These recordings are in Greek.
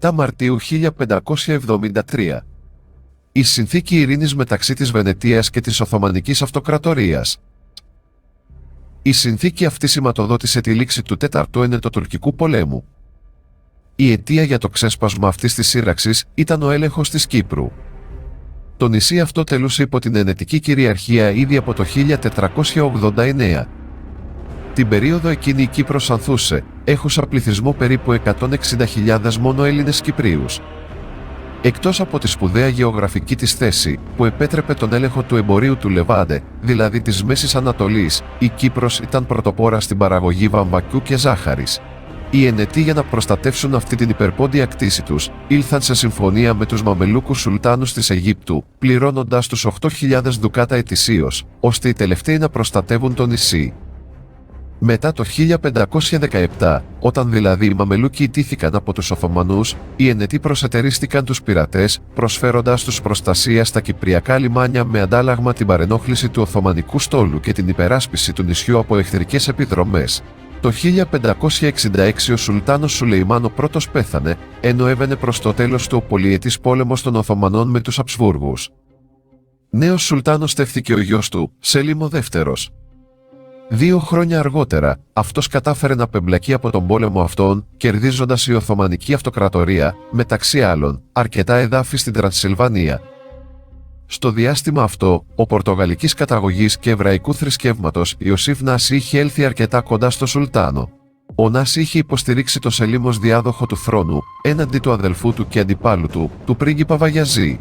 7 Μαρτίου 1573. Η συνθήκη ειρήνης μεταξύ της Βενετίας και της Οθωμανικής Αυτοκρατορίας. Η συνθήκη αυτή σηματοδότησε τη λήξη του 4ου Ενετοτουρκικού πολέμου. Η αιτία για το ξέσπασμα αυτής της σύραξης ήταν ο έλεγχος της Κύπρου. Το νησί αυτό τελούσε υπό την Ενετική κυριαρχία ήδη από το 1489. Την περίοδο εκείνη η Κύπρος ανθούσε, έχουσα πληθυσμό περίπου 160.000 μόνο Έλληνες Κυπρίους. Εκτός από τη σπουδαία γεωγραφική της θέση, που επέτρεπε τον έλεγχο του εμπορίου του Λεβάντε, δηλαδή της Μέσης Ανατολής, η Κύπρος ήταν πρωτοπόρα στην παραγωγή βαμβακιού και ζάχαρης. Οι Ενετοί, για να προστατεύσουν αυτή την υπερπόντια κτήση τους, ήλθαν σε συμφωνία με τους Μαμελούκους Σουλτάνους της Αιγύπτου, πληρώνοντας τους 8.000 δουκάτα ετησίως, ώστε οι τελευταίοι να προστατεύουν το νησί. Μετά το 1517, όταν δηλαδή οι Μαμελούκοι ιτήθηκαν από τους Οθωμανούς, οι Ενετοί προσετερίστηκαν τους πειρατές, προσφέροντας τους προστασία στα κυπριακά λιμάνια με αντάλλαγμα την παρενόχληση του Οθωμανικού στόλου και την υπεράσπιση του νησιού από εχθρικές επιδρομές. Το 1566 ο Σουλτάνος Σουλεϊμάν ο πρώτος πέθανε, ενώ έβαινε προς το τέλος του ο πολυετής πόλεμος των Οθωμανών με τους Αψβούργους. Νέος Σουλτάνος στέφθηκε ο γιος του, Σελίμ ο δεύτερος. 2 χρόνια αργότερα, αυτός κατάφερε να απεμπλακεί από τον πόλεμο αυτόν, κερδίζοντας η Οθωμανική Αυτοκρατορία, μεταξύ άλλων, αρκετά εδάφη στην Τρανσιλβανία. Στο διάστημα αυτό, ο πορτογαλικής καταγωγής και εβραϊκού θρησκεύματος Ιωσήφ Νάση είχε έλθει αρκετά κοντά στο Σουλτάνο. Ο Νάση είχε υποστηρίξει τον Σελίμ ως διάδοχο του θρόνου, έναντι του αδελφού του και αντιπάλου του πρίγκιπα Βαγιαζή.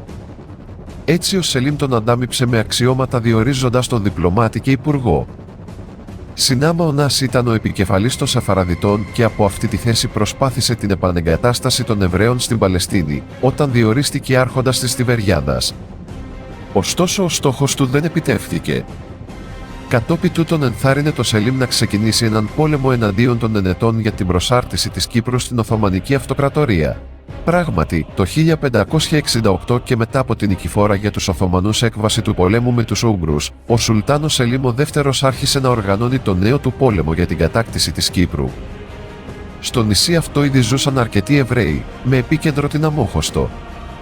Έτσι ο Σελίμ τον αντάμιψε με αξιώματα διορίζοντας τον διπλωμάτη και υπουργό. Συνάμα ο Νάση ήταν ο επικεφαλής των Σεφαραδιτών και από αυτή τη θέση προσπάθησε την επανεγκατάσταση των Εβραίων στην Παλαιστίνη, όταν διορίστηκε άρχοντας της Τιβεριάδας. Ωστόσο ο στόχος του δεν επιτεύχθηκε. Κατόπιν τούτον ενθάρρυνε το Σελίμ να ξεκινήσει έναν πόλεμο εναντίον των Ενετών για την προσάρτηση της Κύπρου στην Οθωμανική Αυτοκρατορία. Πράγματι, το 1568 και μετά από την νικηφόρα για τους Οθωμανούς έκβαση του πολέμου με τους Ούγγρους, ο Σουλτάνος Σελίμ ο δεύτερος άρχισε να οργανώνει τον νέο του πόλεμο για την κατάκτηση της Κύπρου. Στο νησί αυτό ήδη ζούσαν αρκετοί Εβραίοι, με επίκεντρο την Αμόχωστο.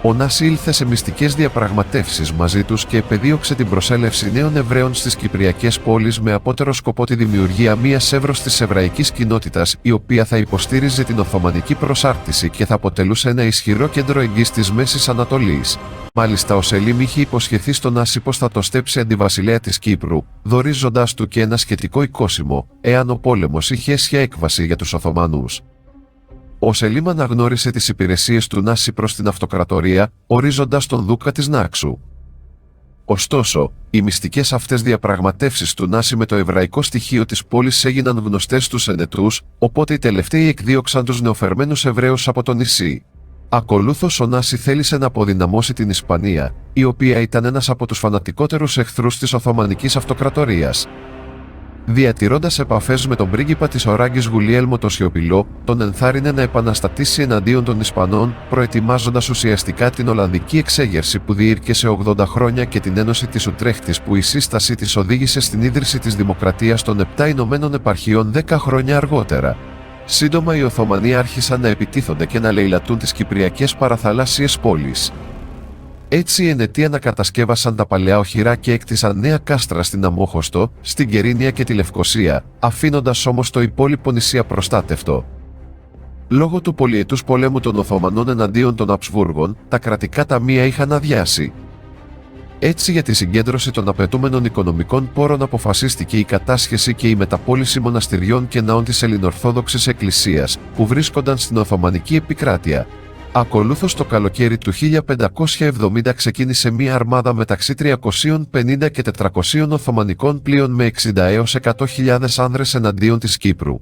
Ο Νάση ήλθε σε μυστικές διαπραγματεύσεις μαζί τους και επεδίωξε την προσέλευση νέων Εβραίων στις κυπριακές πόλεις με απότερο σκοπό τη δημιουργία μιας εύρωστης εβραϊκής κοινότητας, η οποία θα υποστήριζε την Οθωμανική προσάρτηση και θα αποτελούσε ένα ισχυρό κέντρο εγγύης της Μέσης Ανατολής. Μάλιστα ο Σελίμ είχε υποσχεθεί στον Νάση πως θα το στέψει αντιβασιλέα της Κύπρου, δωρίζοντας του και ένα σχετικό οικόσιμο, εάν ο πόλεμος είχε αίσια έκβαση για τους Οθωμανούς. Ο Σελίμ αναγνώρισε τις υπηρεσίες του Νάση προς την αυτοκρατορία, ορίζοντας τον Δούκα της Νάξου. Ωστόσο, οι μυστικές αυτές διαπραγματεύσεις του Νάση με το εβραϊκό στοιχείο της πόλης έγιναν γνωστές στους Ενετούς, οπότε οι τελευταίοι εκδίωξαν τους νεοφερμένους Εβραίους από το νησί. Ακολούθως ο Νάση θέλησε να αποδυναμώσει την Ισπανία, η οποία ήταν ένας από τους φανατικότερους εχθρούς της Οθωμανικής Αυτοκρατορίας. Διατηρώντας επαφές με τον πρίγκιπα της Οράγκης Γουλιέλμο το Σιωπηλό, τον ενθάρρυνε να επαναστατήσει εναντίον των Ισπανών, προετοιμάζοντας ουσιαστικά την Ολλανδική εξέγερση που διήρκεσε 80 χρόνια και την Ένωση της Ουτρέχτης που η σύσταση της οδήγησε στην ίδρυση της Δημοκρατίας των 7 Ηνωμένων Επαρχιών 10 χρόνια αργότερα. Σύντομα οι Οθωμανοί άρχισαν να επιτίθονται και να λαιλατούν τις κυπριακές παραθαλάσσιες πόλεις. Έτσι οι Ενετοί ανακατασκεύασαν τα παλαιά οχυρά και έκτισαν νέα κάστρα στην Αμόχωστο, στην Κερίνια και τη Λευκοσία, αφήνοντας όμως το υπόλοιπο νησί απροστάτευτο. Λόγω του πολυετούς πολέμου των Οθωμανών εναντίον των Αψβούργων, τα κρατικά ταμεία είχαν αδειάσει. Έτσι για τη συγκέντρωση των απαιτούμενων οικονομικών πόρων αποφασίστηκε η κατάσχεση και η μεταπώληση μοναστηριών και ναών της Ελληνορθόδοξης Εκκλησίας, που βρίσκονταν στην Οθωμανική επικράτεια. Ακολούθως το καλοκαίρι του 1570 ξεκίνησε μία αρμάδα μεταξύ 350 και 400 Οθωμανικών πλοίων με 60 έως 100.000 άνδρες εναντίον της Κύπρου.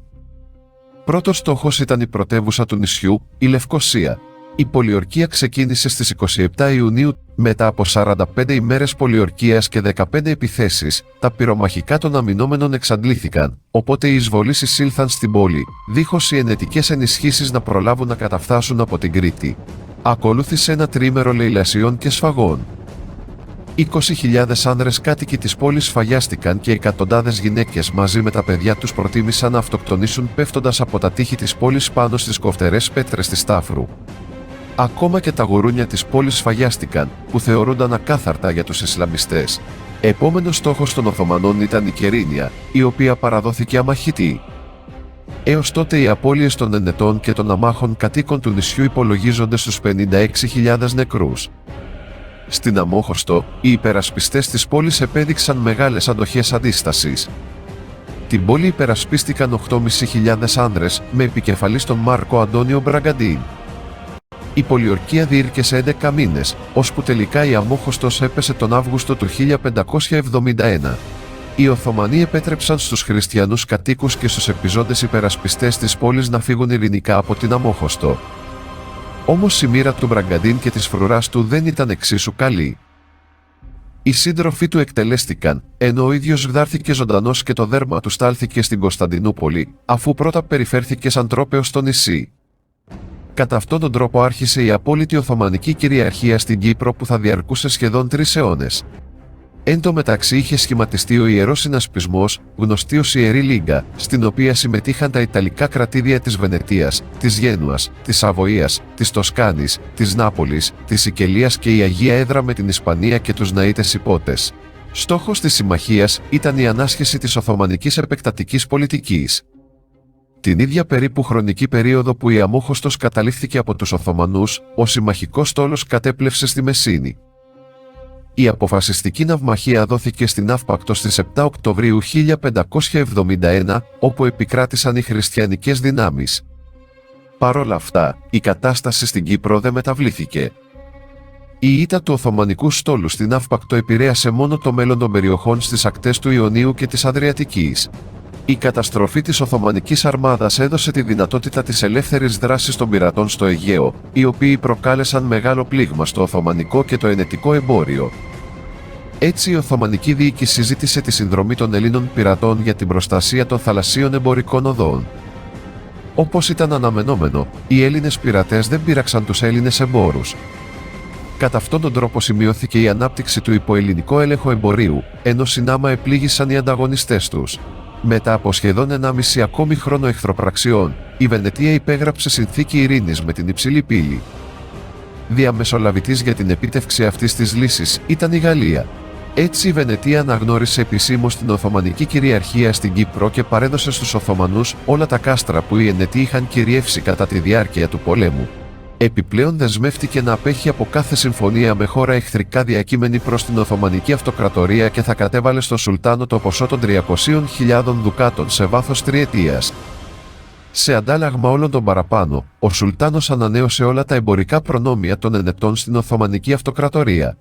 Πρώτος στόχος ήταν η πρωτεύουσα του νησιού, η Λευκοσία. Η πολιορκία ξεκίνησε στις 27 Ιουνίου, μετά από 45 ημέρες πολιορκίας και 15 επιθέσεις, τα πυρομαχικά των αμυνόμενων εξαντλήθηκαν, οπότε οι εισβολείς εισήλθαν στην πόλη, δίχως οι ενετικές ενισχύσεις να προλάβουν να καταφθάσουν από την Κρήτη. Ακολούθησε ένα τριήμερο λαιλασιών και σφαγών. 20.000 άνδρες κάτοικοι της πόλης σφαγιάστηκαν και εκατοντάδες γυναίκες μαζί με τα παιδιά τους προτίμησαν να αυτοκτονήσουν πέφτοντας από τα τείχη της πόλης πάνω στις κοφτερές πέτρες της Τάφρου. Ακόμα και τα γουρούνια της πόλης σφαγιάστηκαν, που θεωρούνταν ακάθαρτα για τους Ισλαμιστές. Επόμενος στόχος των Οθωμανών ήταν η Κερίνια, η οποία παραδόθηκε αμαχητή. Έως τότε οι απώλειες των Ενετών και των αμάχων κατοίκων του νησιού υπολογίζονται στους 56.000 νεκρούς. Στην Αμόχωστο, οι υπερασπιστές της πόλης επέδειξαν μεγάλες αντοχές αντίστασης. Την πόλη υπερασπίστηκαν 8.500 άνδρες, με επικεφαλής τον Μάρκο Αντώνιο Μπραγκαντίν. Η πολιορκία διήρκεσε 11 μήνες, ώσπου τελικά η Αμόχωστος έπεσε τον Αύγουστο του 1571. Οι Οθωμανοί επέτρεψαν στους χριστιανούς κατοίκους και στους επιζώντες υπερασπιστές της πόλης να φύγουν ειρηνικά από την Αμόχωστο. Όμως η μοίρα του Μπραγκαντίν και της φρουράς του δεν ήταν εξίσου καλή. Οι σύντροφοι του εκτελέστηκαν, ενώ ο ίδιος γδάρθηκε ζωντανός και το δέρμα του στάλθηκε στην Κωνσταντινούπολη, αφού πρώτα περιφέρθηκε σαν τρόπαιος στο νησί. Κατά αυτόν τον τρόπο άρχισε η απόλυτη Οθωμανική κυριαρχία στην Κύπρο που θα διαρκούσε σχεδόν 3 αιώνες. Εν τω μεταξύ είχε σχηματιστεί ο Ιερός Συνασπισμός, γνωστή ως Ιερή Λίγκα, στην οποία συμμετείχαν τα Ιταλικά κρατήδια της Βενετίας, της Γένουας, της Σαβοίας, της Τοσκάνης, της Νάπολης, της Σικελίας και η Αγία Έδρα με την Ισπανία και τους Ναΐτες Υπότες. Στόχος της συμμαχίας ήταν η ανάσχεση της Οθωμανικής επεκτατικής πολιτικής. Την ίδια περίπου χρονική περίοδο που η Αμόχωστος καταλήφθηκε από τους Οθωμανούς, ο συμμαχικός στόλος κατέπλευσε στη Μεσίνη. Η αποφασιστική ναυμαχία δόθηκε στην Αύπακτο στις 7 Οκτωβρίου 1571, όπου επικράτησαν οι χριστιανικές δυνάμεις. Παρ' όλα αυτά, η κατάσταση στην Κύπρο δεν μεταβλήθηκε. Η ήττα του Οθωμανικού στόλου στην Αύπακτο επηρέασε μόνο το μέλλον των περιοχών στις ακτές του Ιωνίου και της Αδριατικής. Η καταστροφή της Οθωμανικής αρμάδας έδωσε τη δυνατότητα της ελεύθερης δράσης των πειρατών στο Αιγαίο, οι οποίοι προκάλεσαν μεγάλο πλήγμα στο Οθωμανικό και το ενετικό εμπόριο. Έτσι η Οθωμανική διοίκηση ζήτησε τη συνδρομή των Ελλήνων πειρατών για την προστασία των θαλασσίων εμπορικών οδών. Όπως ήταν αναμενόμενο, οι Έλληνες πειρατές δεν πείραξαν τους Έλληνες εμπόρους. Κατά αυτόν τον τρόπο σημειώθηκε η ανάπτυξη του υποελληνικού έλεγχου εμπορίου, ενώ συνάμα επλήγησαν οι ανταγωνιστές τους. Μετά από σχεδόν 1,5 ακόμη χρόνο εχθροπραξιών, η Βενετία υπέγραψε συνθήκη ειρήνης με την Υψηλή Πύλη. Διαμεσολαβητής για την επίτευξη αυτής της λύσης ήταν η Γαλλία. Έτσι η Βενετία αναγνώρισε επισήμως την Οθωμανική κυριαρχία στην Κύπρο και παρέδωσε στους Οθωμανούς όλα τα κάστρα που οι Ενετοί είχαν κυριεύσει κατά τη διάρκεια του πολέμου. Επιπλέον δεσμεύτηκε να απέχει από κάθε συμφωνία με χώρα εχθρικά διακείμενη προς την Οθωμανική Αυτοκρατορία και θα κατέβαλε στο Σουλτάνο το ποσό των 300.000 δουκάτων σε βάθος 3 ετίας. Σε αντάλλαγμα όλων των παραπάνω, ο Σουλτάνος ανανέωσε όλα τα εμπορικά προνόμια των Ενετών στην Οθωμανική Αυτοκρατορία.